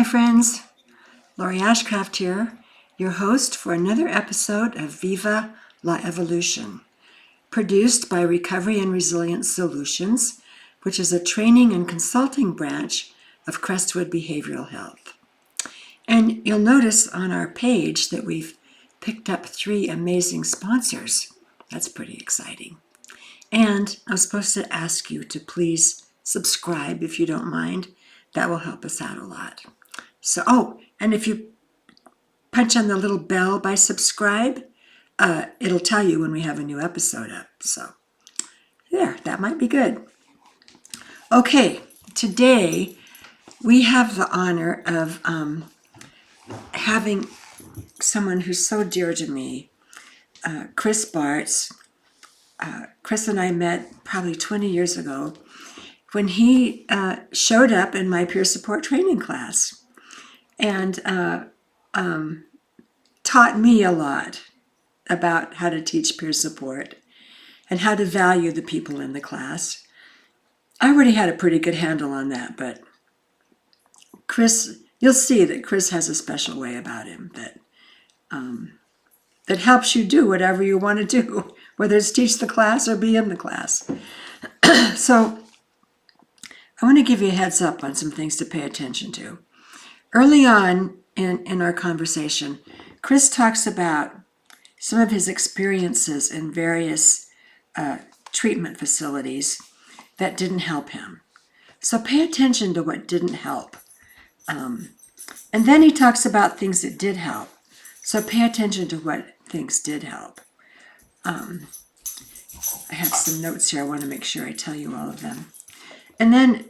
friends. Lori Ashcraft here, your host for another episode of VIVA La Evolution, produced by Recovery and Resilience Solutions, which is a training and consulting branch of Crestwood Behavioral Health. And you'll notice on our page that we've picked up 3 amazing sponsors. That's pretty exciting. And I was supposed to ask you to please subscribe if you don't mind. That will help us out a lot. So, and if you punch on the little bell by subscribe, it'll tell you when we have a new episode up. So, there, that might be good. Okay, today we have the honor of having someone who's so dear to me, Chris Bartz. Chris and I met probably 20 years ago when he showed up in my peer support training class and taught me a lot about how to teach peer support and how to value the people in the class. I already had a pretty good handle on that, but Chris, you'll see that Chris has a special way about him that helps you do whatever you want to do, whether it's teach the class or be in the class. So I want to give you a heads up on some things to pay attention to. Early on in our conversation, Chris talks about some of his experiences in various treatment facilities that didn't help him. So pay attention to what didn't help. And then he talks about things that did help. So pay attention to what things did help. I have some notes here. I want to make sure I tell you all of them. And then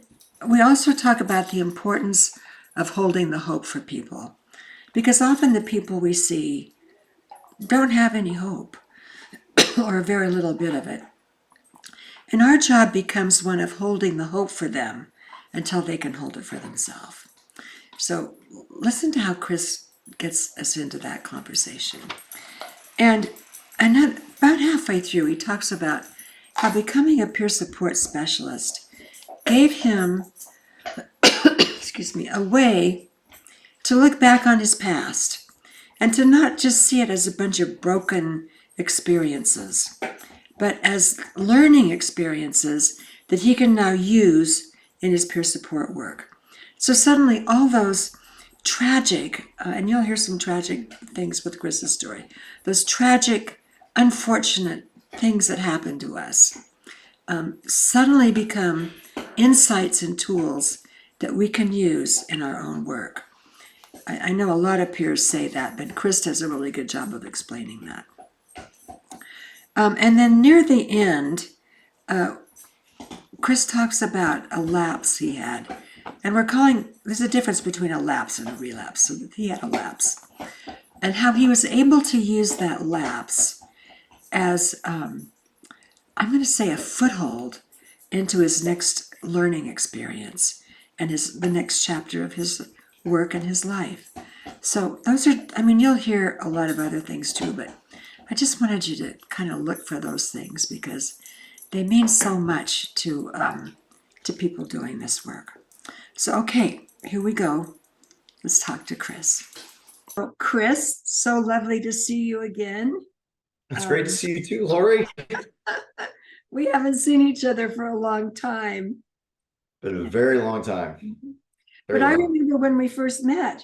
we also talk about the importance of holding the hope for people, because often the people we see don't have any hope or very little bit of it. And our job becomes one of holding the hope for them until they can hold it for themselves. So listen to how Chris gets us into that conversation. And about halfway through, he talks about how becoming a peer support specialist gave him a way to look back on his past and to not just see it as a bunch of broken experiences, but as learning experiences that he can now use in his peer support work. So suddenly all those tragic, and you'll hear some tragic things with Chris's story, those tragic, unfortunate things that happen to us suddenly become insights and tools that we can use in our own work. I know a lot of peers say that, but Chris does a really good job of explaining that. And then near the end, Chris talks about a lapse he had. And there's a difference between a lapse and a relapse. So he had a lapse. And how he was able to use that lapse as, I'm going to say, a foothold into his next learning experience and the next chapter of his work and his life. So those are, you'll hear a lot of other things too, but I just wanted you to kind of look for those things because they mean so much to people doing this work. So, okay, here we go. Let's talk to Chris. Well, Chris, so lovely to see you again. It's great to see you too, Lori. We haven't seen each other for a long time. Been a very long time. But I remember when we first met,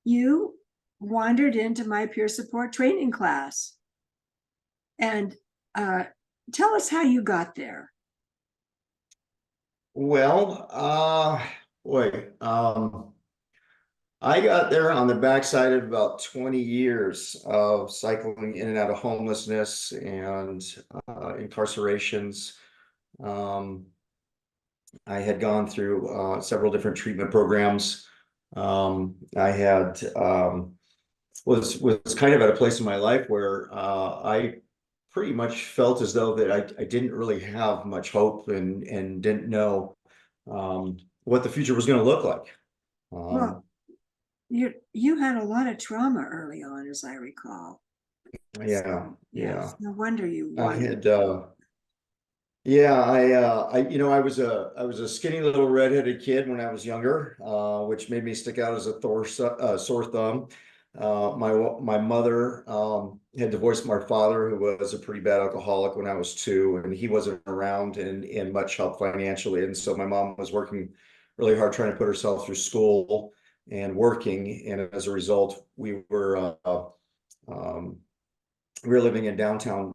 you wandered into my peer support training class. And tell us how you got there. Well, I got there on the backside of about 20 years of cycling in and out of homelessness and incarcerations. I had gone through several different treatment programs. I had was kind of at a place in my life where I pretty much felt as though that I didn't really have much hope and didn't know what the future was going to look like. Well, you had a lot of trauma early on, as I recall. Yeah, So, yes, no wonder you I wanted. had Yeah, I was a skinny little redheaded kid when I was younger, which made me stick out as a sore thumb. My mother, had divorced my father, who was a pretty bad alcoholic when I was two, and he wasn't around and much help financially. And so my mom was working really hard trying to put herself through school and working. And as a result, um, we were living in downtown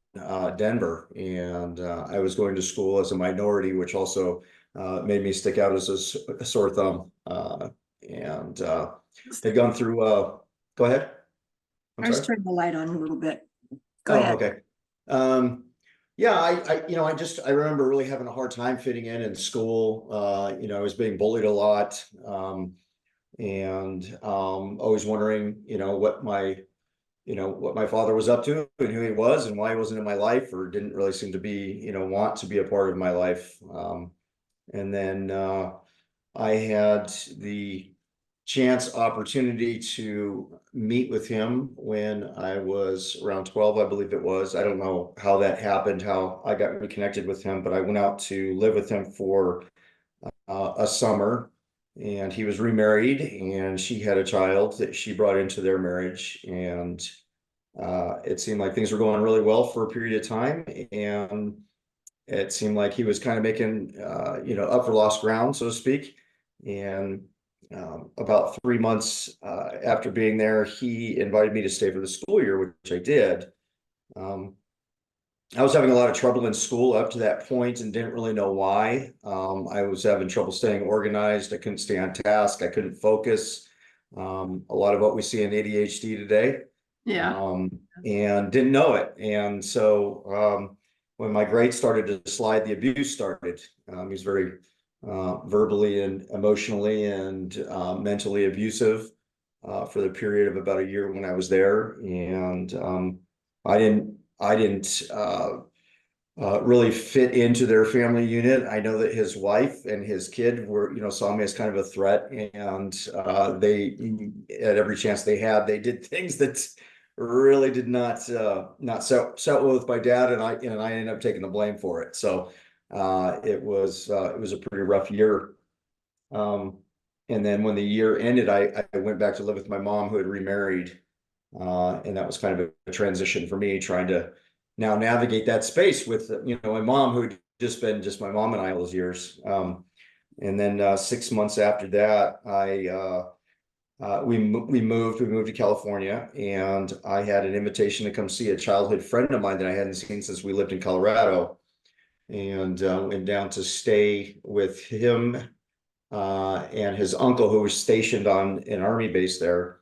Denver, and I was going to school as a minority, which also made me stick out as a sore thumb. And had gone through. Go ahead. I'm I just sorry. turned the light on a little bit. Go Oh, ahead. okay. Um, yeah, I remember really having a hard time fitting in school. I was being bullied a lot, and always wondering, what my father was up to and who he was and why he wasn't in my life or didn't really seem to be, want to be a part of my life. And then I had the chance opportunity to meet with him when I was around 12, I believe it was. I don't know how that happened, how I got reconnected with him, but I went out to live with him for a summer, and he was remarried and she had a child that she brought into their marriage. And it seemed like things were going really well for a period of time, and it seemed like he was kind of making, up for lost ground, so to speak. And about 3 months after being there, he invited me to stay for the school year, which I did. Um, I was having a lot of trouble in school up to that point and didn't really know why. I was having trouble staying organized. I couldn't stay on task. I couldn't focus. A lot of what we see in ADHD today, Yeah. and didn't know it. And so when my grades started to slide, the abuse started. He's very verbally and emotionally and mentally abusive for the period of about a year when I was there. And I didn't really fit into their family unit. I know that his wife and his kid were, saw me as kind of a threat, and they, at every chance they had, they did things that really did not set well with my dad, and I ended up taking the blame for it. So it was a pretty rough year. Um, and then when the year ended, I went back to live with my mom, who had remarried. And that was kind of a transition for me, trying to now navigate that space with, my mom, who'd just been just my mom and I all those years. And then 6 months after that, we moved to California, and I had an invitation to come see a childhood friend of mine that I hadn't seen since we lived in Colorado, and went down to stay with him and his uncle, who was stationed on an army base there.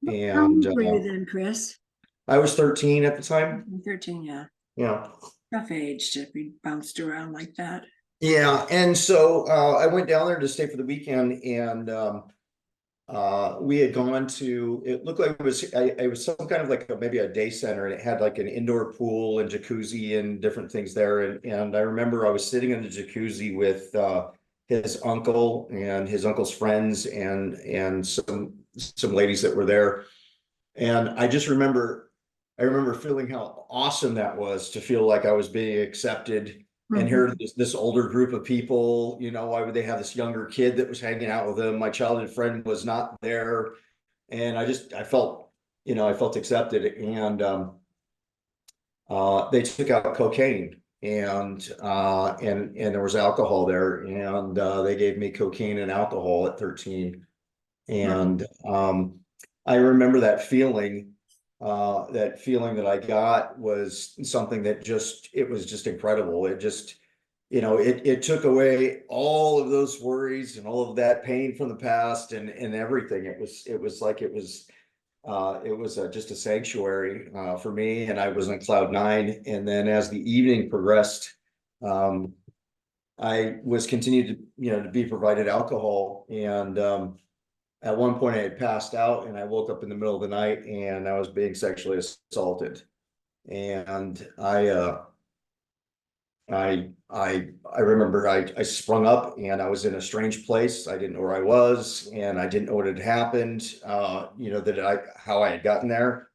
How And old were you then, Chris? I was 13 at the time. 13, yeah. Yeah. Tough age to be bounced around like that. Yeah. And so I went down there to stay for the weekend, and we had gone to, it looked like it was some kind of like maybe a day center, and it had like an indoor pool and jacuzzi and different things there. And I remember I was sitting in the jacuzzi with his uncle and his uncle's friends and some ladies that were there. And I remember feeling how awesome that was, to feel like I was being accepted. And Mhm. here, this older group of people, why would they have this younger kid that was hanging out with them? My childhood friend was not there. And I felt accepted. And they took out cocaine, and there was alcohol there. And they gave me cocaine and alcohol at 13. Mhm. And I remember that feeling that I got was something it was just incredible. It took away all of those worries and all of that pain from the past, and everything. It was just a sanctuary for me, and I was on cloud nine. And then as the evening progressed, um, I was continued to be provided alcohol. And at one point I had passed out, and I woke up in the middle of the night, and I was being sexually assaulted. And I remember I sprung up, and I was in a strange place. I didn't know where I was, and I didn't know what had happened, how I had gotten there.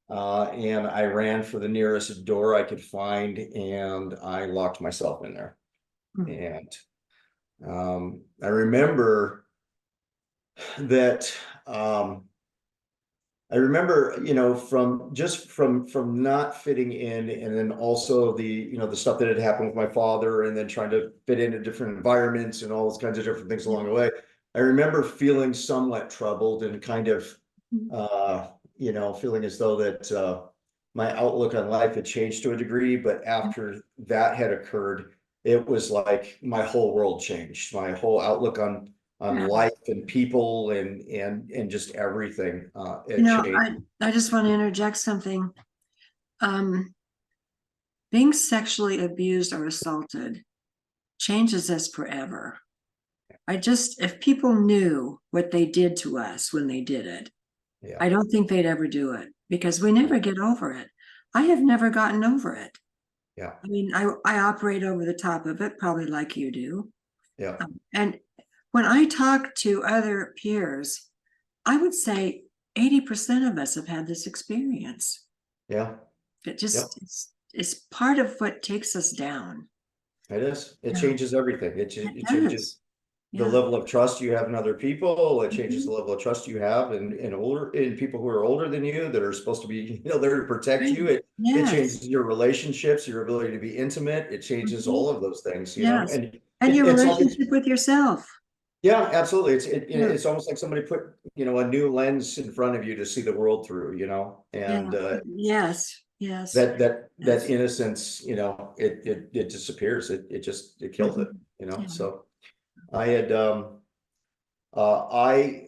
And I ran for the nearest door I could find, and I locked myself in there. And I remember that I remember, from not fitting in, and then also the stuff that had happened with my father, and then trying to fit into different environments and all those kinds of different things along the way. I remember feeling somewhat troubled and kind of, feeling as though that my outlook on life had changed to a degree. But after that had occurred, it was like my whole world changed. My whole outlook on Yeah. life and people and just everything. It changed. I just want to interject something. Being sexually abused or assaulted changes us forever. If people knew what they did to us when they did it, Yeah. I don't think they'd ever do it, because we never get over it. I have never gotten over it. Yeah. I mean, I operate over the top of it, probably like you do. Yeah. And when I talk to other peers, I would say 80% of us have had this experience. Yeah. It Yep. just it's part of what takes us down. It is. It Yeah. changes everything. It It changes does. the Yeah. level of trust you have in other people. It changes the Mhm. level of trust you have in people who are older than you, that are supposed to be, there to protect Right. you. It Yes. changes your relationships, your ability to be intimate. It changes Mhm. all of those things, Yes. and And your it's almost, relationship with yourself. yeah, absolutely. Yeah. It's almost like somebody put, a new lens in front of you to see the world through, Yeah. and Yes. Yes. that Yes. innocence, it disappears. It kills it, Mhm. Yeah. So I had, uh, I,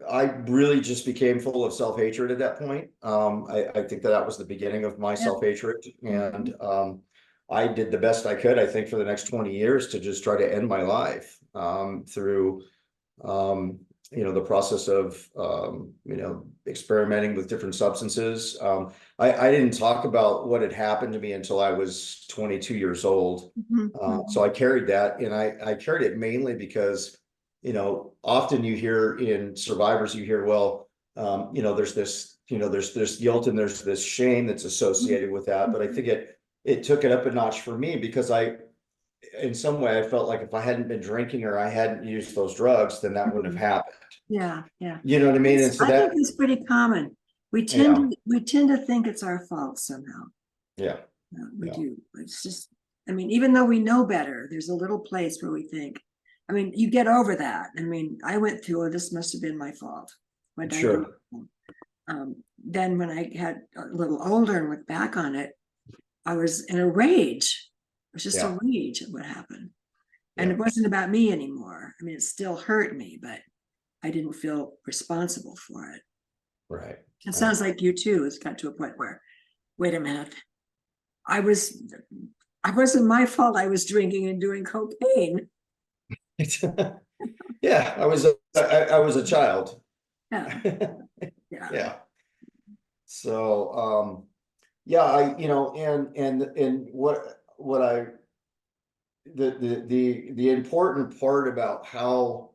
I really just became full of self-hatred at that point. I think that was the beginning of my Yeah. self-hatred, and Mhm. I did the best I could, I think, for the next 20 years to just try to end my life, through, um, the process of, experimenting with different substances. I didn't talk about what had happened to me until I was 22 years old. Mhm. So Mhm. I carried that, and I carried it mainly because, often you hear in survivors, you hear, well, there's this guilt and there's this shame that's associated with that. But I think it took it up a notch for me, because in some way, I felt like if I hadn't been drinking or I hadn't used those drugs, then that wouldn't have Mhm. happened. Yeah. Yeah. You know what I mean? And so I think that, it's pretty common. yeah, We tend to think it's our fault somehow. yeah, We yeah, do. It's just, I mean, even though we know better, there's a little place where we think, I mean, you get over that. I mean, I went through, oh, this must have been my fault. What did I do? sure, Then when I had a little older and looked back on it, I was in a rage. It was just yeah, a rage at what happened. And yeah, it wasn't about me anymore. I mean, it still hurt me, but I didn't feel responsible for it. right, It right. sounds like you too. It's got to a point where, wait a minute, I was I wasn't my fault I was drinking and doing cocaine. Yeah, I was a child. Yeah, yeah. Yeah. So, yeah, and what I the important part about how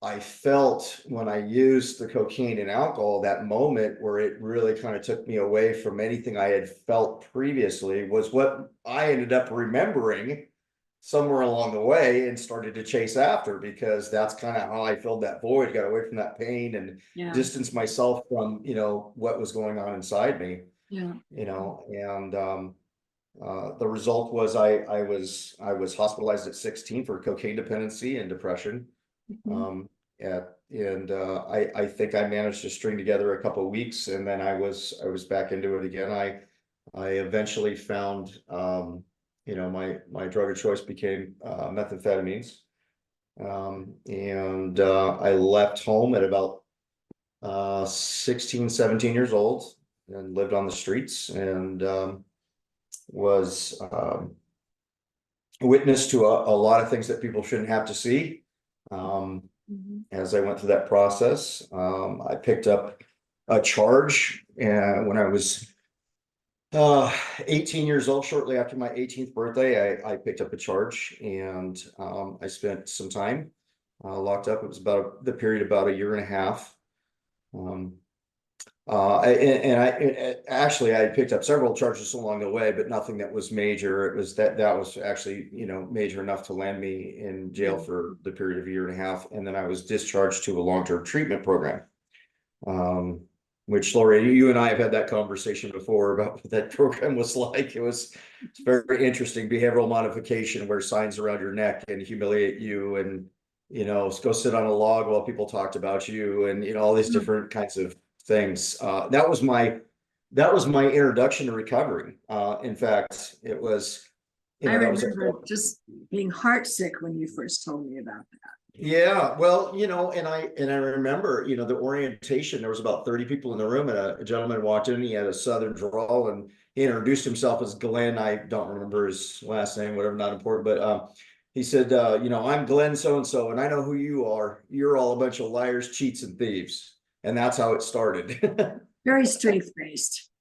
I felt when I used the cocaine and alcohol, that moment where it really kind of took me away from anything I had felt previously, was what I ended up remembering somewhere along the way and started to chase after, because that's kind of how I filled that void, got away from that pain, and Yeah, distanced myself from, what was going on inside me, yeah. and the result was I was hospitalized at 16 for cocaine dependency and depression. Mhm. Um, I think I managed to string together a couple of weeks, and then I was back into it again. I eventually found, my drug of choice became methamphetamines. And I left home at about 16, 17 years old, and lived on the streets, and was witness to a lot of things that people shouldn't have to see. Um, Mhm. as I went through that process, I picked up a charge when I was 18 years old. Shortly after my 18th birthday, I picked up a charge, and I spent some time locked up. It was about the period about a year and a half. Um, Actually, I picked up several charges along the way, but nothing that was major. It was that was actually, major enough to land me in jail for the period of a year and a half. And then I was discharged to a long-term treatment program. Which, Lori, you and I have had that conversation before about what that program was like. It's very interesting behavioral modification, wear signs around your neck and humiliate you, and go sit on a log while people talked about you, and all these different kinds of things. That was my introduction to recovery. In fact, it was, I that was a remember just being heartsick when you first told me about that. Yeah, well, and I remember, the orientation, there was about 30 people in the room, and a gentleman walked in, he had a southern drawl, and he introduced himself as Glenn. I don't remember his last name, whatever, not important, but he said, I'm Glenn so and so, and I know who you are. You're all a bunch of liars, cheats, and thieves. And that's how it started. Very straight-faced.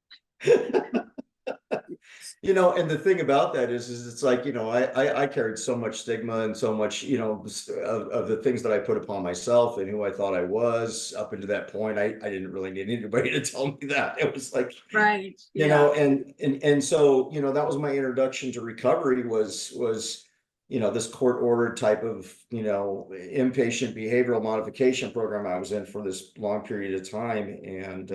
And the thing about that is it's like, I carried so much stigma and so much, of the things that I put upon myself and who I thought I was up until that point. I didn't really need anybody to tell me that. It was like, right. And so, that was my introduction to recovery was, this court ordered type of, inpatient behavioral modification program I was in for this long period of time. And,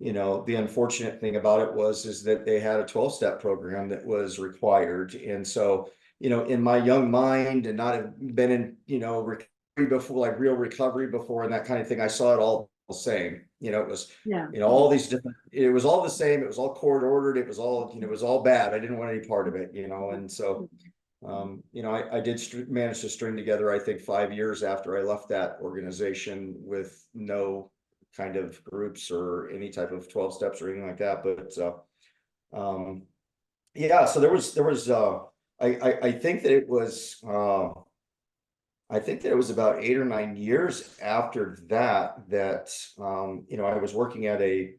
the unfortunate thing about it is that they had a 12-step program that was required. And so, in my young mind and not have been in, recovery before, like real recovery before and that kind of thing, I saw it all the same. It was, all these different, it was all the same. It was all court ordered. It was all, it was all bad. I didn't want any part of it, and so, I did manage to string together, I think, 5 years after I left that organization with no kind of groups or any type of 12 steps or anything like that. But yeah, so there was I think that it was about 8 or 9 years after that I was working at I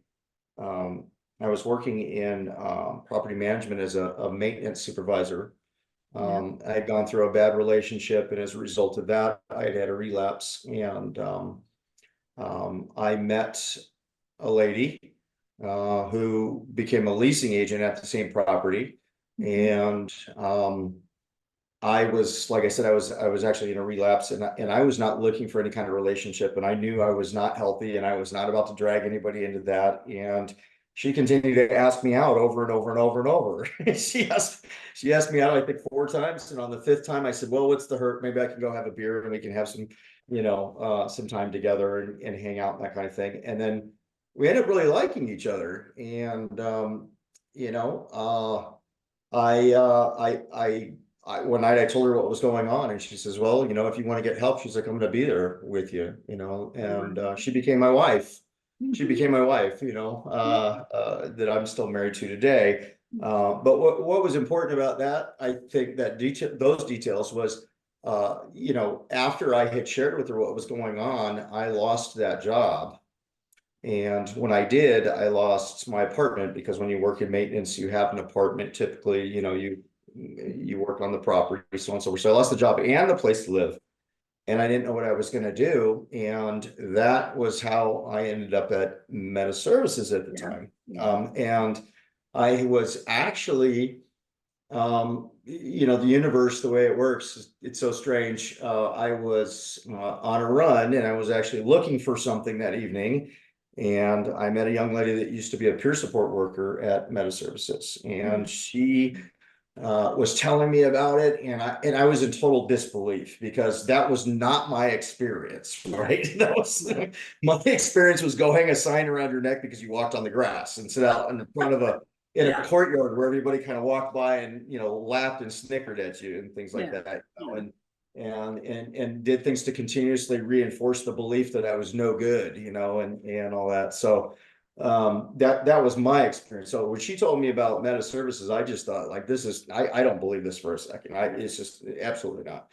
was working in property management as a maintenance supervisor. I had gone through a bad relationship, and as a result of that, I had a relapse. And I met a lady who became a leasing agent at the same property. And I was, like I said, I was actually in a relapse, and I was not looking for any kind of relationship, and I knew I was not healthy, and I was not about to drag anybody into that. And she continued to ask me out over and over and over and over. She asked me out, I think, 4 times, and on the 5th time I said, well, what's the hurt? Maybe I can go have a beer and we can have some time together and hang out and that kind of thing. And then we ended up really liking each other. And one night I told her what was going on, and she says, well, if you want to get help, she's like, I'm going to be there with you, and she became my wife. She became my wife, that I'm still married to today. But what was important about that, I think that those details was, after I had shared with her what was going on, I lost that job. And when I did, I lost my apartment, because when you work in maintenance, you have an apartment. Typically, you work on the property, so on and so forth. So I lost the job and the place to live, and I didn't know what I was going to do. And that was how I ended up at Meta Services at the time. And I was actually, the universe, the way it works, it's so strange. I was on a run, and I was actually looking for something that evening. And I met a young lady that used to be a peer support worker at Meta Services, and she was telling me about it, and I was in total disbelief, because that was not my experience, right? That was my experience was go hang a sign around your neck because you walked on the grass, and sit out in front of a courtyard where everybody kind of walked by and laughed and snickered at you and things like that. And did things to continuously reinforce the belief that I was no good, and all that. So that was my experience. So when she told me about Meta Services, I just thought, like, this is, I don't believe this for a second. It's just absolutely not.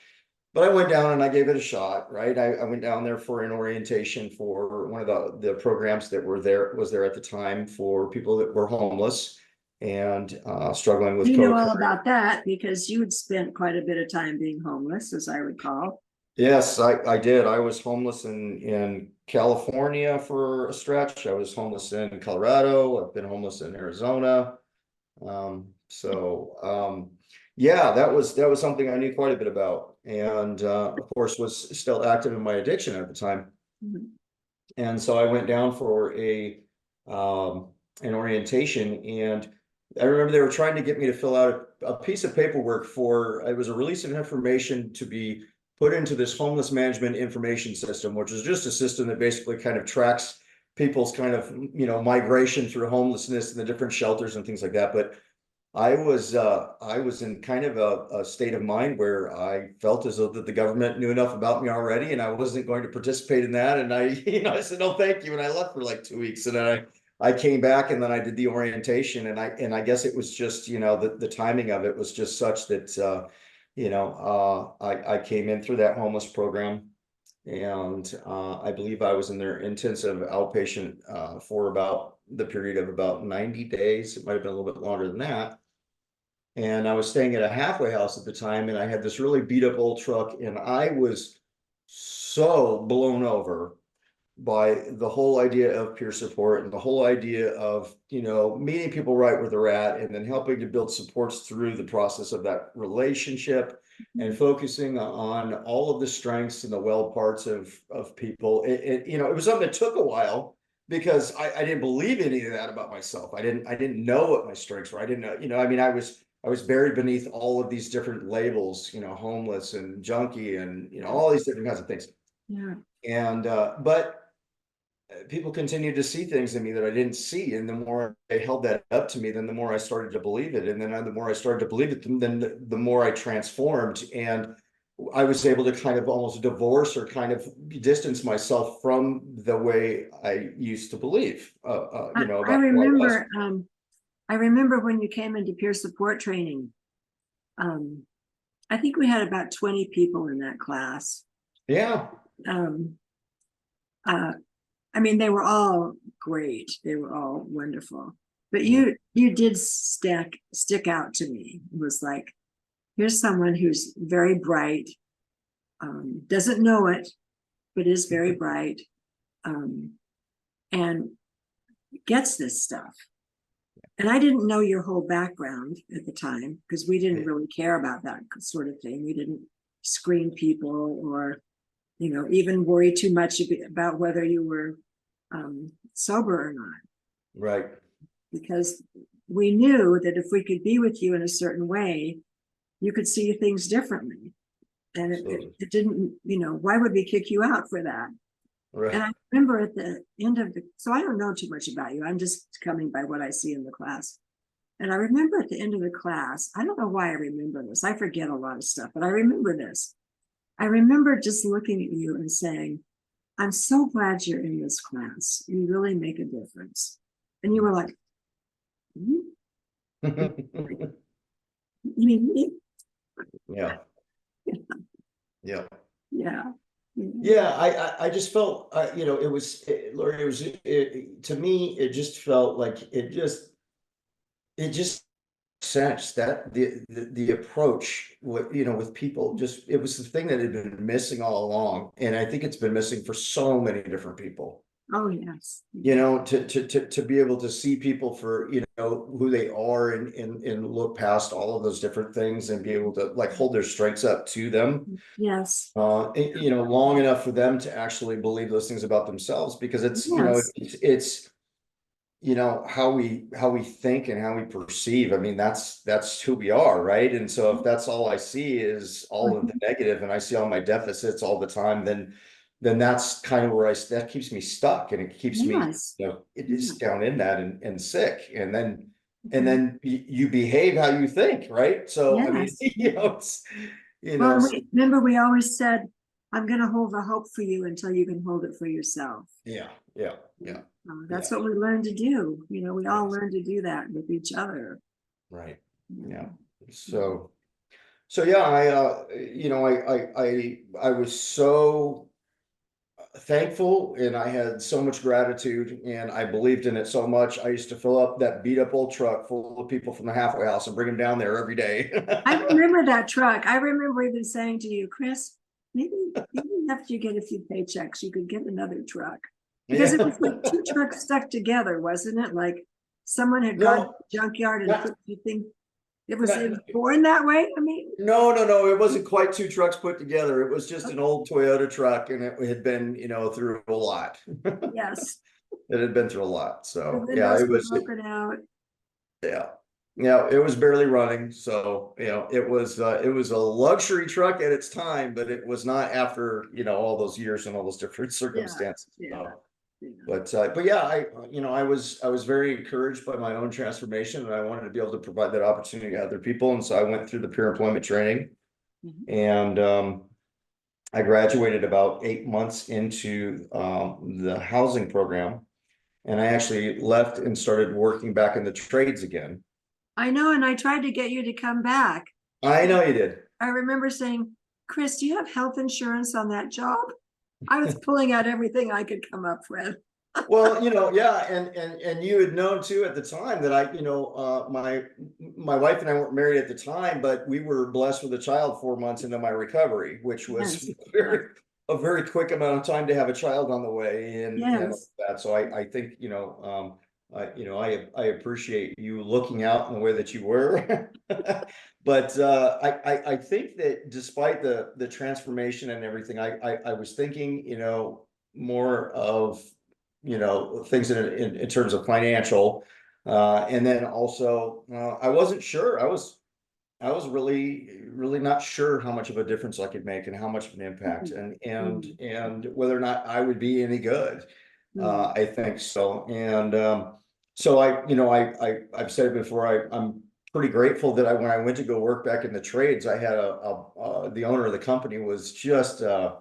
But I went down and I gave it a shot, right? I went down there for an orientation for one of the programs that was there at the time for people that were homeless and struggling with you know all about that because you had spent quite a bit of time being homeless, as I recall. Yes, I did. I was homeless in California for a stretch. I was homeless in Colorado. I've been homeless in Arizona. Yeah, that was something I knew quite a bit about, and of course was still active in my addiction at the time. Mhm. And so I went down for a an orientation, and I remember they were trying to get me to fill out a piece of paperwork for it was a release of information to be put into this homeless management information system, which is just a system that basically kind of tracks people's kind of migration through homelessness and the different shelters and things like that. But I was in kind of a state of mind where I felt as though that the government knew enough about me already, and I wasn't going to participate in that. And I, I said no, thank you, and I left for like 2 weeks, and then I came back, and then I did the orientation, and I guess it was just the timing of it was just such that I came in through that homeless program, and I believe I was in their intensive outpatient for about the period of about 90 days. It might have been a little bit longer than that. And I was staying at a halfway house at the time, and I had this really beat up old truck, and I was so blown over by the whole idea of peer support and the whole idea of meeting people right where they're at, and then helping to build supports through the process of that relationship, and focusing on all of the strengths and the well parts of people. It was something that took a while, because I didn't believe any of that about myself. I didn't know what my strengths were. I didn't know, I mean, I was buried beneath all of these different labels, homeless and junkie and all these different kinds of things. Yeah. And but people continued to see things in me that I didn't see, and the more they held that up to me, then the more I started to believe it, and then the more I started to believe it, then the more I transformed, and I was able to kind of almost divorce or kind of distance myself from the way I used to believe, I about who I was. remember, I remember when you came into peer support training. I think we had about 20 people in that class. Yeah. Um, uh, I mean, they were all great. They were all wonderful. But you did stick out to me. It was like, here's someone who's very bright, doesn't know it, but is very bright, and gets this stuff. And I didn't know your whole background at the time, because we didn't really care about that sort of thing. We didn't screen people or, even worry too much about whether you were sober or not, Right. because we knew that if we could be with you in a certain way, you could see things differently. And it didn't, why would we kick you out for that? Right. And I remember at the end of so I don't know too much about you. I'm just coming by what I see in the class. And I remember at the end of the class, I don't know why I remember this. I forget a lot of stuff, but I remember this. I remember just looking at you and saying, I'm so glad you're in this class. You really make a difference. And you were like, you mean me? Yeah. Yeah. Yeah. Yeah, I just felt, Lori, to me, it just felt like it just sense that the approach with people, just it was the thing that had been missing all along, and I think it's been missing for so many different people. Oh, yes. To be able to see people for who they are, and look past all of those different things, and be able to like hold their strengths up to them, Yes. long enough for them to actually believe those things about themselves, because it's Yes. it's how we think and how we perceive. I mean, that's who we are, right? And so if that's all I see is all of the negative, and I see all my deficits all the time, then that's kind of where that keeps me stuck, and it keeps me Yes. it is down in that, and sick, and then you behave how you think, right? So I mean, Yes. it's Well, so, remember, we always said, I'm going to hold the hope for you until you can hold it for yourself. yeah, yeah, yeah, That's yeah. what we learn to do. We all Yes. learn to do that with each other. Right. Yeah. So yeah, I was so thankful, and I had so much gratitude, and I believed in it so much. I used to fill up that beat up old truck full of people from the halfway house and bring them down there every day. I remember that truck. I remember even saying to you, Chris, maybe after you get a few paychecks, you could get another truck. Because it was like two trucks stuck together, wasn't it? Like someone had gone to the junkyard and put, you think it was born that way? I mean, No, it wasn't quite two trucks put together. It was just an old Toyota truck, and it had been, through a lot. yes. It had been through a lot. The So yeah, windows it were was, broken out. yeah. Yeah, it was barely running. So, it was a luxury truck at its time, but it was not after, all those years and all those different circumstances. Yeah. So, but yeah, I was very encouraged by my own transformation, and I wanted to be able to provide that opportunity to other people. And so I went through the peer employment training, and I graduated about 8 months into the housing program, and I actually left and started working back in the trades again. I know, and I tried to get you to come back. I know you did. I remember saying, Chris, do you have health insurance on that job? I was pulling out everything I could come up with. Well, yeah, and you had known too at the time that my wife and I weren't married at the time, but we were blessed with a child 4 months into my recovery, which was a very quick amount of time to have a child on the way, and that. So I think I appreciate you looking out in the way that you were. But I think that despite the transformation and everything, I was thinking, more of things in terms of financial, and then also I wasn't sure. I was really not sure how much of a difference I could make and how much of an impact, and whether or not I would be any good. I think so, and so I've said it before. I'm pretty grateful that when I went to go work back in the trades, I had the owner of the company was just a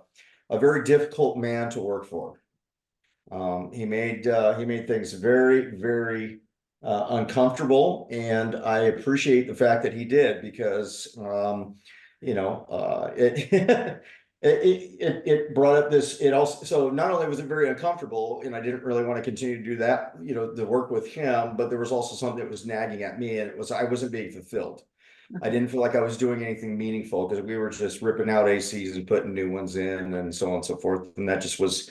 very difficult man to work for. He made things very, very uncomfortable, and I appreciate the fact that he did, because it it brought up this. It also, so not only was it very uncomfortable, and I didn't really want to continue to do that, the work with him, but there was also something that was nagging at me, and it was I wasn't being fulfilled. I didn't feel like I was doing anything meaningful, because we were just ripping out ACs and putting new ones in, and so on and so forth, and that just was.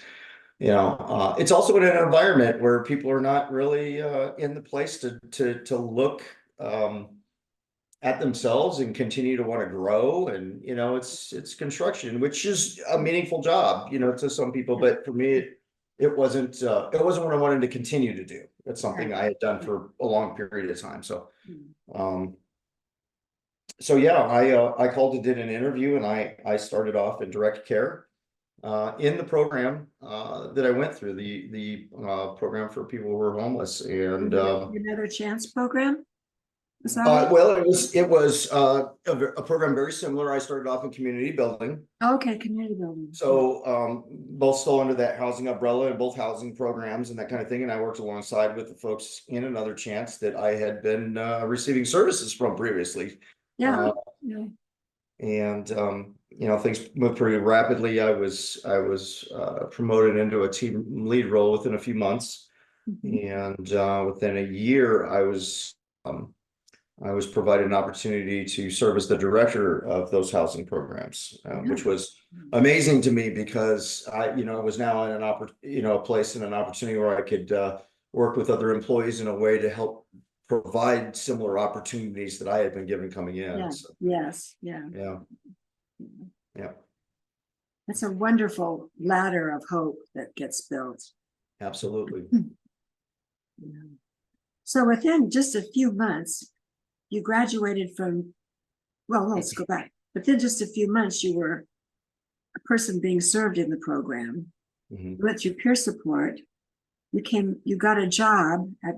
It's also in an environment where people are not really in the place to look at themselves and continue to want to grow. And it's construction, which is a meaningful job, to some people, but for me it wasn't what I wanted to continue to do. It's something I had done for a long period of time. So yeah, I called and did an interview, and I started off in direct care. In the program that I went through, the program for people who were homeless, and Another chance program. well, it was a program very similar. I started off in community building. Okay, community building. So both still under that housing umbrella, and both housing programs and that kind of thing. And I worked alongside with the folks in another chance that I had been receiving services from previously. And things moved pretty rapidly. I was promoted into a team lead role within a few months, and within a year, I was provided an opportunity to serve as the director of those housing programs, which was amazing to me, because I was now in a place and an opportunity where I could work with other employees in a way to help provide similar opportunities that I had been given coming in. Yeah. So, Yeah. Yeah. That's a wonderful ladder of hope that gets built. Absolutely. So within just a few months, you graduated from, well, let's go back. Within just a few months, you were a person being served in the program. You went through peer support. You got a job at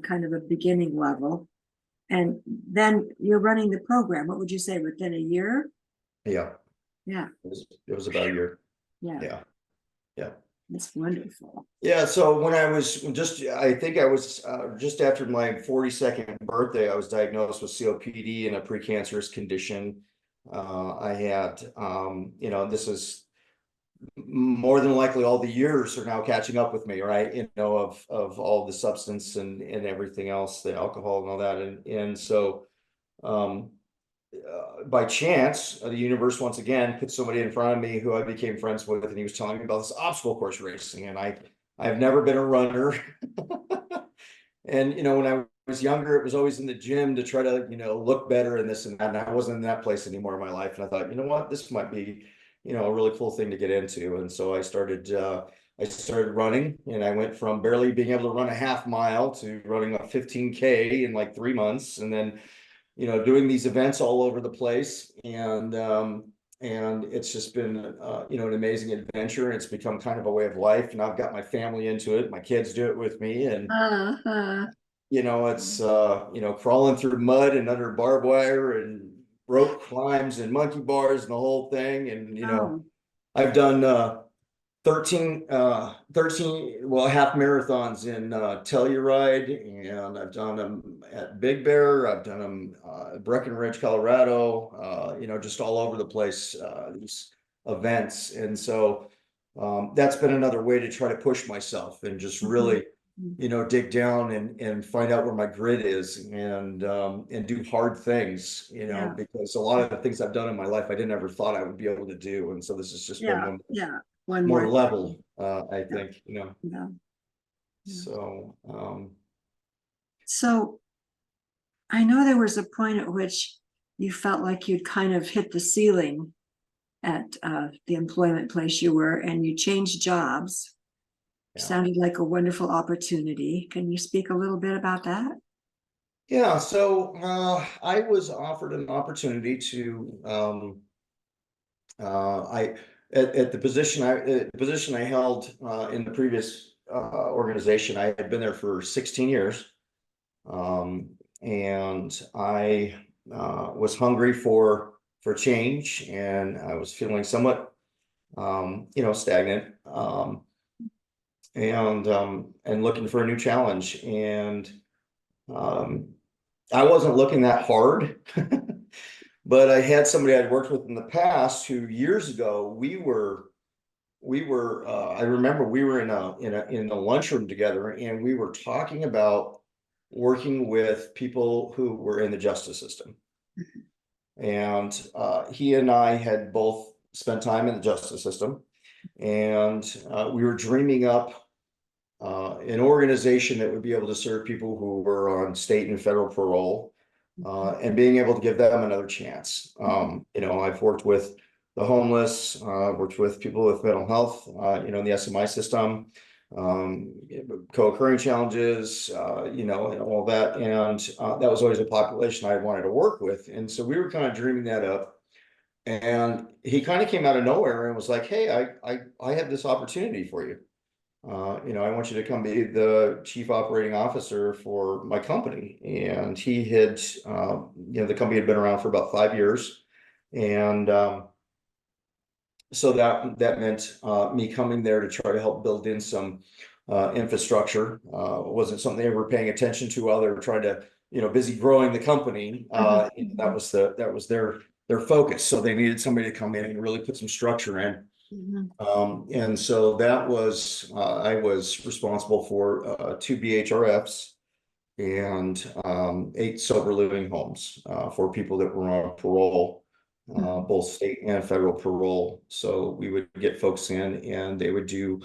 kind of a beginning level, and then you're running the program. What would you say, within a year? Yeah. It was about a year. Yeah. That's wonderful. Yeah. So when I think I was just after my 42nd birthday, I was diagnosed with COPD and a precancerous condition. I had, this is more than likely all the years are now catching up with me, right? Of all the substance and everything else, the alcohol and all that. And so, by chance, the universe once again put somebody in front of me who I became friends with, and he was telling me about this obstacle course racing, and I've never been a runner. And when I was younger, it was always in the gym to try to look better and this and that, and I wasn't in that place anymore in my life. And I thought, you know what, this might be a really cool thing to get into. And so I started running, and I went from barely being able to run a half mile to running a 15K in like 3 months, and then doing these events all over the place. And it's just been an amazing adventure. It's become kind of a way of life, and I've got my family into it. My kids do it with me, and Uh-huh. it's crawling through mud and under barbed wire and rope climbs and monkey bars and the whole thing. And Oh, I've done 13 half marathons in Telluride, and I've done them at Big Bear. I've done them at Breckenridge, Colorado, just all over the place, these events. And so that's been another way to try to push myself and just mhm. really dig down and find out where my grit is, and do hard things, Yeah, because a lot of the things I've done in my life I didn't ever thought I would be able to do. And so this has just been yeah, one yeah. One more more level, thing. I Yeah, think, yeah, yeah. so So I know there was a point at which you felt like you'd kind of hit the ceiling at the employment place you were, and you changed jobs. yeah. Sounded like a wonderful opportunity. Can you speak a little bit about that? Yeah, so I was offered an opportunity to I at the position I held in the previous organization. I had been there for 16 years. And I was hungry for change, and I was feeling somewhat stagnant, and looking for a new challenge. And um, I wasn't looking that hard, but I had somebody I'd worked with in the past who years ago we were I remember we were in a lunchroom together, and we were talking about working with people who were in the justice system. And he and I had both spent time in the justice system, and we were dreaming up an organization that would be able to serve people who were on state and federal parole, and being able to give them another chance. I've worked with the homeless, worked with people with mental health, in the SMI system, co-occurring challenges, and all that. And that was always a population I wanted to work with. And so we were kind of dreaming that up. And he kind of came out of nowhere and was like, "Hey, I have this opportunity for you. I want you to come be the chief operating officer for my company." And he had, the company had been around for about 5 years. And so that meant me coming there to try to help build in some infrastructure. It wasn't something they were paying attention to while they were trying to, busy growing the company. Mhm, That mhm, was their focus. So they needed somebody to come in and really put some structure in. mhm, And so that was, I was responsible for 2 BHRFs and 8 sober living homes for people that were on parole, mhm, both state and federal parole. So we would get folks in, and they would do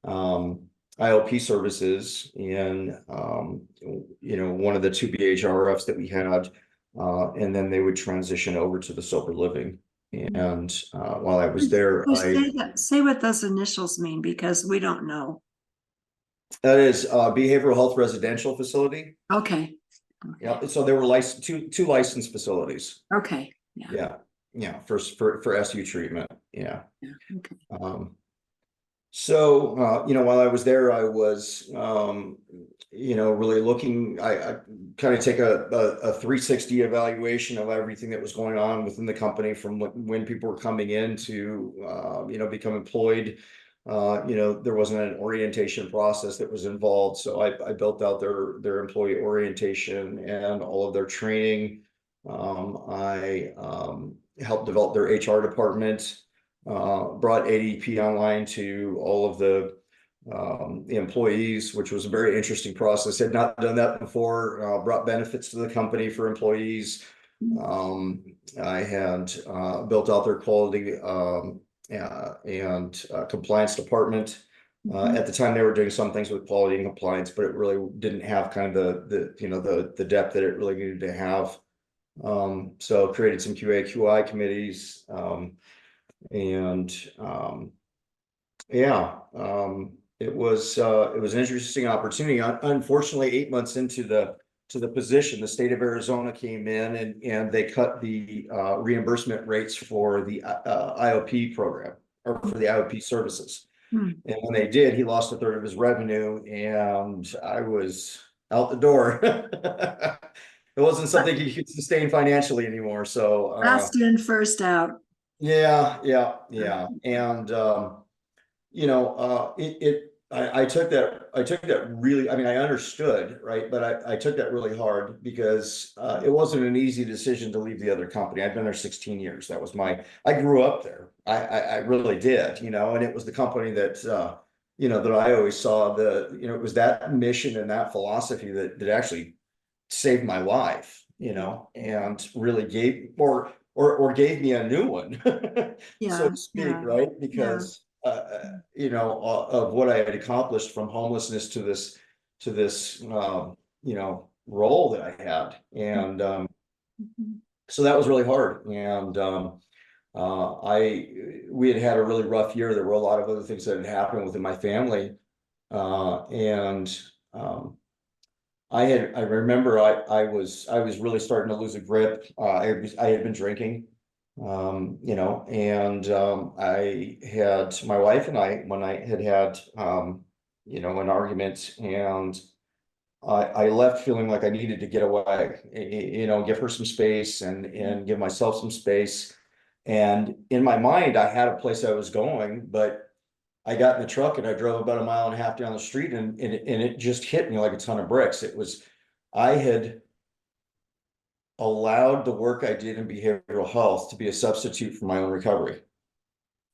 IOP services in one of the 2 BHRFs that we had, and then they would transition over to the sober living. mhm. And while I was there, So say what those initials mean, because we don't know. that is behavioral health residential facility. Okay. Okay. Yeah, so there were licensed two licensed facilities. Okay. Yeah. Yeah, yeah, for SU treatment. Yeah. Yeah. Okay. Um, so while I was there, I was really looking. I kind of take a 360 evaluation of everything that was going on within the company, from when people were coming in to become employed. There wasn't an orientation process that was involved, so I built out their employee orientation and all of their training. I helped develop their HR department, brought ADP online to all of the employees, which was a very interesting process. Had not done that before. Brought benefits to the company for employees. I had built out their quality and compliance department. At the time, they were doing some things with quality and compliance, but it really didn't have kind of the depth that it really needed to have. So created some QA/QI committees, and yeah, it was an interesting opportunity. Unfortunately, 8 months into the position, the state of Arizona came in and they cut the reimbursement rates for the IOP program, or for the IOP services. Hmm. And when they did, he lost a third of his revenue, and I was out the door. It wasn't something he could sustain financially anymore. So Last in, first out. yeah. And I took that really, I mean, I understood, right? But I took that really hard because it wasn't an easy decision to leave the other company. I'd been there 16 years. I grew up there. I really did, and it was the company that, that I always saw it was that mission and that philosophy that actually saved my life, and really or gave me a new one, so Yeah, to speak, yeah, right? yeah. Because of what I had accomplished from homelessness to this role that I had, and Mhm. so that was really hard. And we had a really rough year. There were a lot of other things that had happened within my family, and I remember I was really starting to lose a grip. I had been drinking, and I had my wife and I, when I had an argument, and I left feeling like I needed to get away, give her some space and give myself some space. And in my mind, I had a place I was going, but I got in the truck and I drove about a mile and a half down the street, and it just hit me like a ton of bricks. I had allowed the work I did in behavioral health to be a substitute for my own recovery.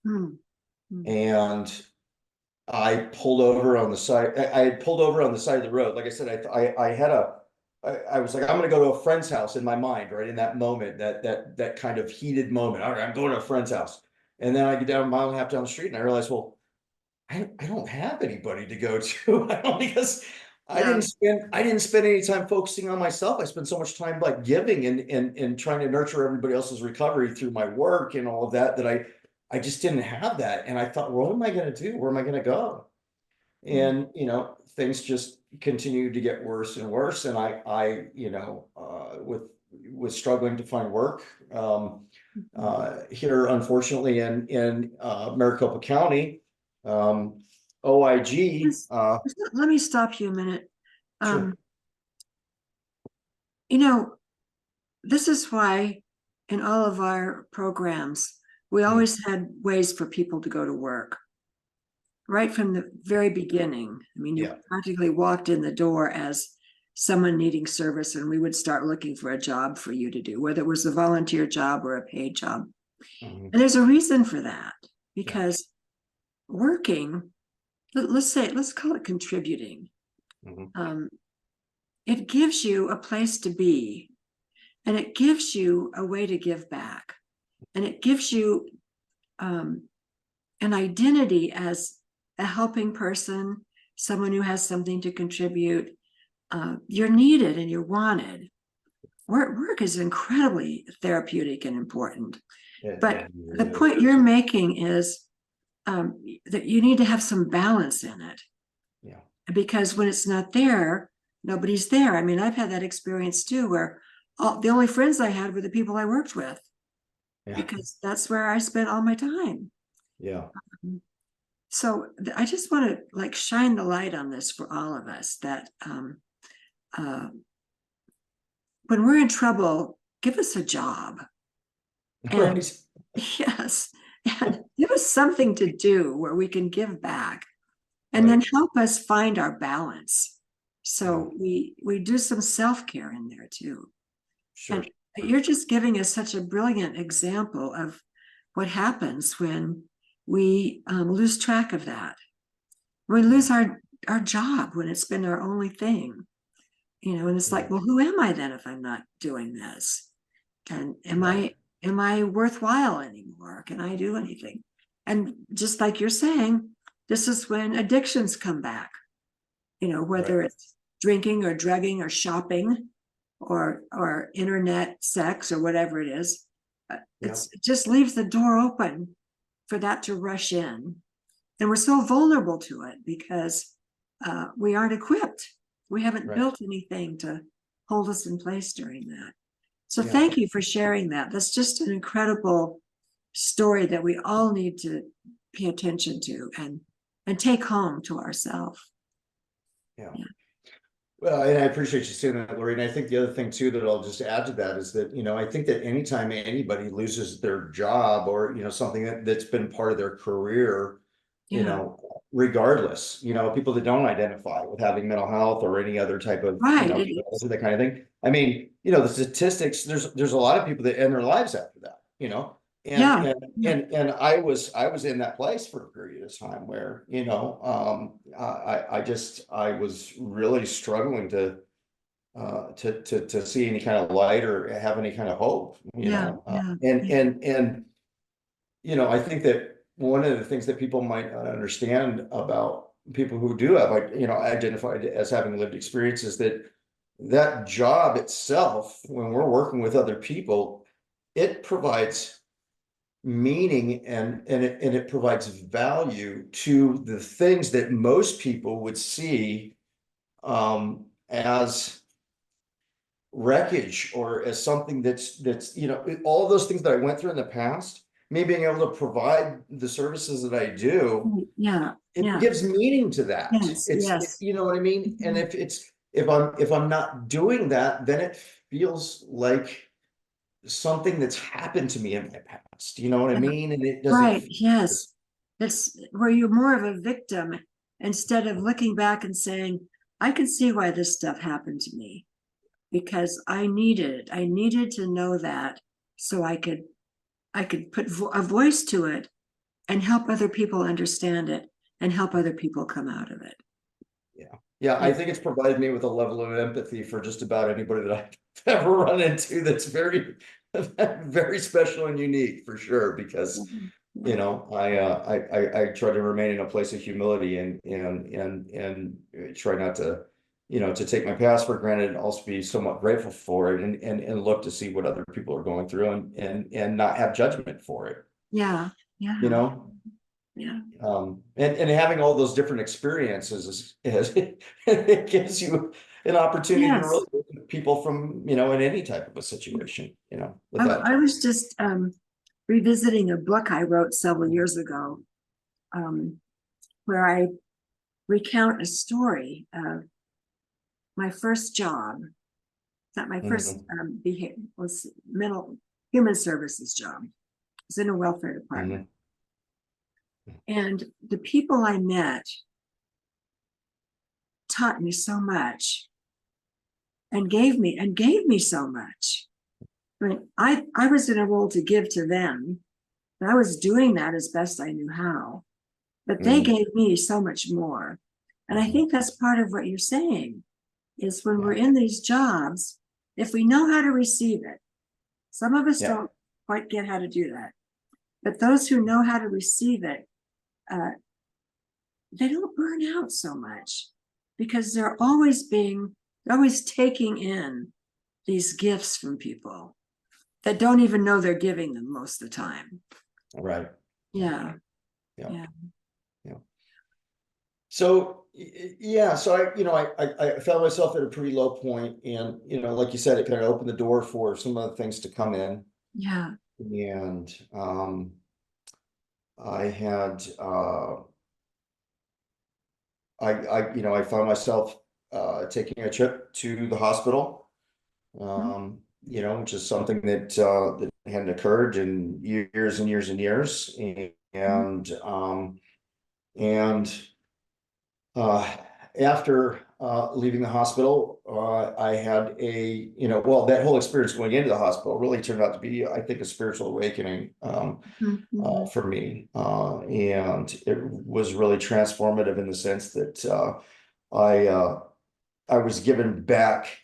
Hmm. Hmm. And I pulled over on the side. I had pulled over on the side of the road. Like I said, I was like, I'm going to go to a friend's house in my mind, right? In that moment, that kind of heated moment. All right, I'm going to a friend's house. And then I get down a mile and a half down the street and I realized, well, I don't have anybody to go to. Because Yeah. I didn't spend any time focusing on myself. I spent so much time like giving and trying to nurture everybody else's recovery through my work and all of that I just didn't have that. And I thought, what am I going to do? Where am I going to go? Hmm. And things just continued to get worse and worse. And with struggling to find work here, unfortunately, in Maricopa County, OIG. Just- Let me stop you a minute. Sure. Um, you know, this is why in all of our programs, we Mhm. always had ways for people to go to work. Right from the very beginning. I mean, you Yeah. practically walked in the door as someone needing service, and we would start looking for a job for you to do, whether it was a volunteer job or a paid job. Mhm. And there's a reason for that, Yeah. because working, let's call it contributing. Mhm. Um, it gives you a place to be, and it gives you a way to give back, and it gives you an identity as a helping person, someone who has something to contribute. You're needed and you're wanted. Work is incredibly therapeutic and important. But It the really is. point you're making is that you need to have some balance in it, Yeah. because when it's not there, nobody's there. I mean, I've had that experience too, where the only friends I had were the people I worked with, Yeah. because that's where I spent all my time. Yeah. So I just want to like shine the light on this for all of us, that uh, when we're in trouble, give us a job. And Right. yes, and give us something to do where we can give back, and then Right. help us find our balance. Yeah. So we do some self-care in there too. Sure. And you're just giving us such a brilliant example of what happens when we lose track of that. We Yeah. lose our job when it's been our only thing, and it's like, Yeah. well, who am I then if I'm not doing this? And am I worthwhile anymore? Can I do anything? And just like you're saying, this is when addictions come back, whether it's drinking or drugging or shopping or internet sex or whatever it is. It just leaves the door open for that to rush in. And we're so vulnerable to it because we aren't equipped. We haven't built anything to hold us in place during that. So thank you for sharing that. That's just an incredible story that we all need to pay attention to and take home to ourselves. Yeah. Well, and I appreciate you saying that, Lori. And I think the other thing too that I'll just add to that is that, I think that anytime anybody loses their job or, something that's been part of their career, regardless, people that don't identify with having mental health or any other type of, that kind of thing. I mean, the statistics, there's a lot of people that end their lives after that, and I was in that place for a period of time where, I was really struggling to see any kind of light or have any kind of hope, and I think that one of the things that people might not understand about people who do have, identified as having lived experiences, that job itself, when we're working with other people, it provides meaning and it provides value to the things that most people would see as wreckage or as something that's all those things that I went through in the past. Me being able to provide the services that I do, it gives meaning to that. You know what I mean? And if I'm not doing that, then it feels like something that's happened to me in my past. You know what I mean? And it doesn't. Yes. It's where you're more of a victim instead of looking back and saying, I can see why this stuff happened to me because I needed to know that so I could put a voice to it and help other people understand it and help other people come out of it. Yeah, I think it's provided me with a level of empathy for just about anybody that I've ever run into that's very, very special and unique for sure, because I try to remain in a place of humility and try not to, to take my past for granted and also be somewhat grateful for it and look to see what other people are going through and not have judgment for it. Yeah. And having all those different experiences it gives you an opportunity to really look at people from, in any type of a situation, I was just revisiting a book I wrote several years ago, where I recount a story of my first job. That my first was human services job. I was in a welfare department. And the people I met taught me so much and gave me so much. I was in a role to give to them. And I was doing that as best I knew how. But they gave me so much more. And I think that's part of what you're saying is when we're in these jobs, if we know how to receive it, some of us don't quite get how to do that. But those who know how to receive it, they don't burn out so much because they're always taking in these gifts from people that don't even know they're giving them most of the time. Right. Yeah. So I found myself at a pretty low point, and like you said, it kind of opened the door for some other things to come in. Yeah. And I had I found myself taking a trip to the hospital, which is something that hadn't occurred in years and years and years, and after leaving the hospital, I had that whole experience going into the hospital really turned out to be, I think, a spiritual awakening for me. And it was really transformative in the sense that I was given back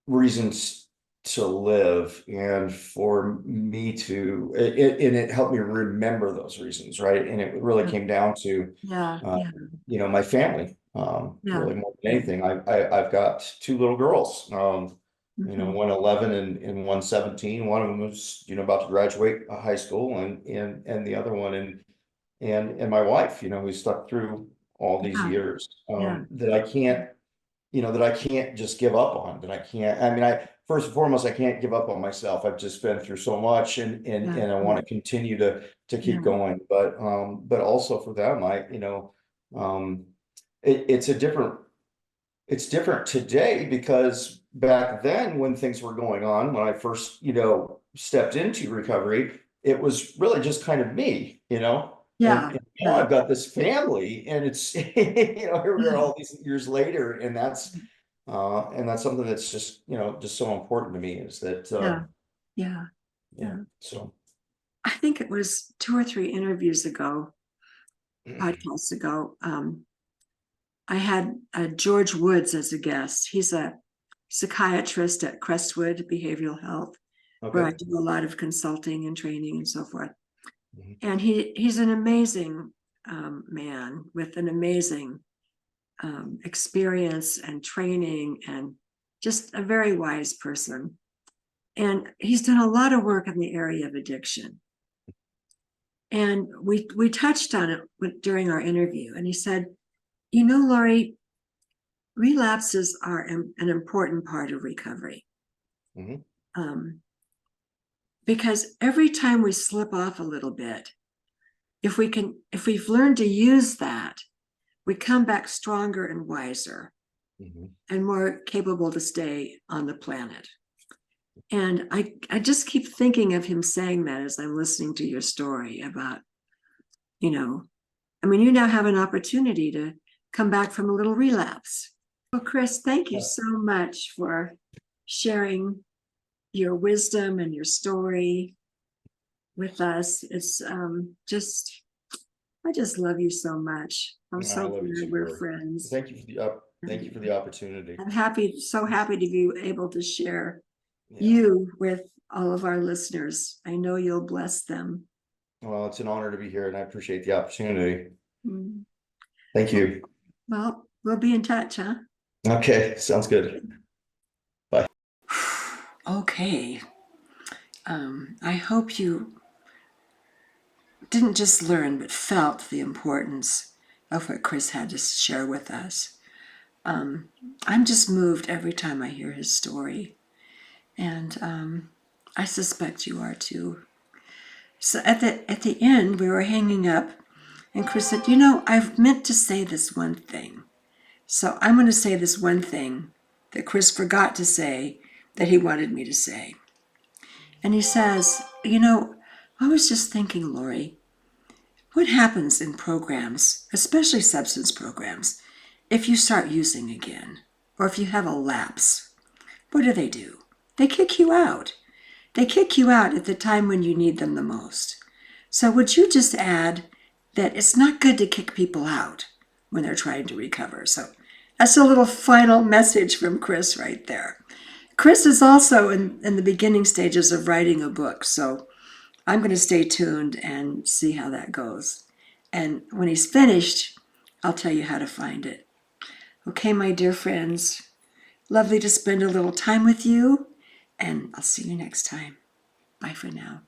reasons to live, and for me to and it helped me remember those reasons, right? And it really came down to Yeah, uh, yeah, my family, yeah. really more than anything. I've got two little girls, Mhm. one 11 and one 17. One of them was, about to graduate high school, and the other one, and my wife, who stuck through all these Yeah, years, yeah, that I can't just give up on, that I can't, I mean, first and foremost, I can't give up on myself. I've just been through so much, yeah, and I want to continue to keep yeah, going. But also for them, um, it's it's different today, because back then when things were going on, when I first, stepped into recovery, it was really just kind of me, yeah, and now yeah, I've got this family, and it's, here we are yeah, all these years later, and that's something that's just, just so important to me, is that, yeah, yeah, yeah, yeah. so. I think it was 2 or 3 interviews ago, podcasts ago. I had George Woods as a guest. He's a psychiatrist at Crestwood Behavioral Health, where I Okay. do a lot of consulting and training and so forth. Mhm. And he's an amazing man with an amazing experience and training, and just a very wise person. And he's done a lot of work in the area of addiction. And we touched on it during our interview. And he said, Lori, relapses are an important part of recovery. Mhm. Um, because every time we slip off a little bit, if we've learned to use that, we come back stronger and wiser Mhm. and more capable to stay on the planet. And I just keep thinking of him saying that as I'm listening to your story about, you now have an opportunity to come back from a little relapse. Well, Chris, thank you Yeah. so much for sharing your wisdom and your story with us. It's I just love you so much. I'm I so love you glad too, we're Lori. friends. Thank you for the opportunity. I'm so happy to be able to share Yeah. you with all of our listeners. I know you'll bless them. Well, it's an honor to be here, and I appreciate the opportunity. Mm. Thank you. Well, we'll be in touch, huh? Okay, sounds good. Bye. Okay. I hope you didn't just learn, but felt the importance of what Chris had to share with us. I'm just moved every time I hear his story, and I suspect you are too. So at the end, we were hanging up, and Chris said, I've meant to say this one thing. So I'm going to say this one thing that Chris forgot to say that he wanted me to say. And he says, I was just thinking, Lori, what happens in programs, especially substance programs, if you start using again, or if you have a lapse? What do? They kick you out. They kick you out at the time when you need them the most. So would you just add that it's not good to kick people out when they're trying to recover? So that's a little final message from Chris right there. Chris is also in the beginning stages of writing a book, so I'm going to stay tuned and see how that goes. And when he's finished, I'll tell you how to find it. Okay, my dear friends, lovely to spend a little time with you, and I'll see you next time. Bye for now.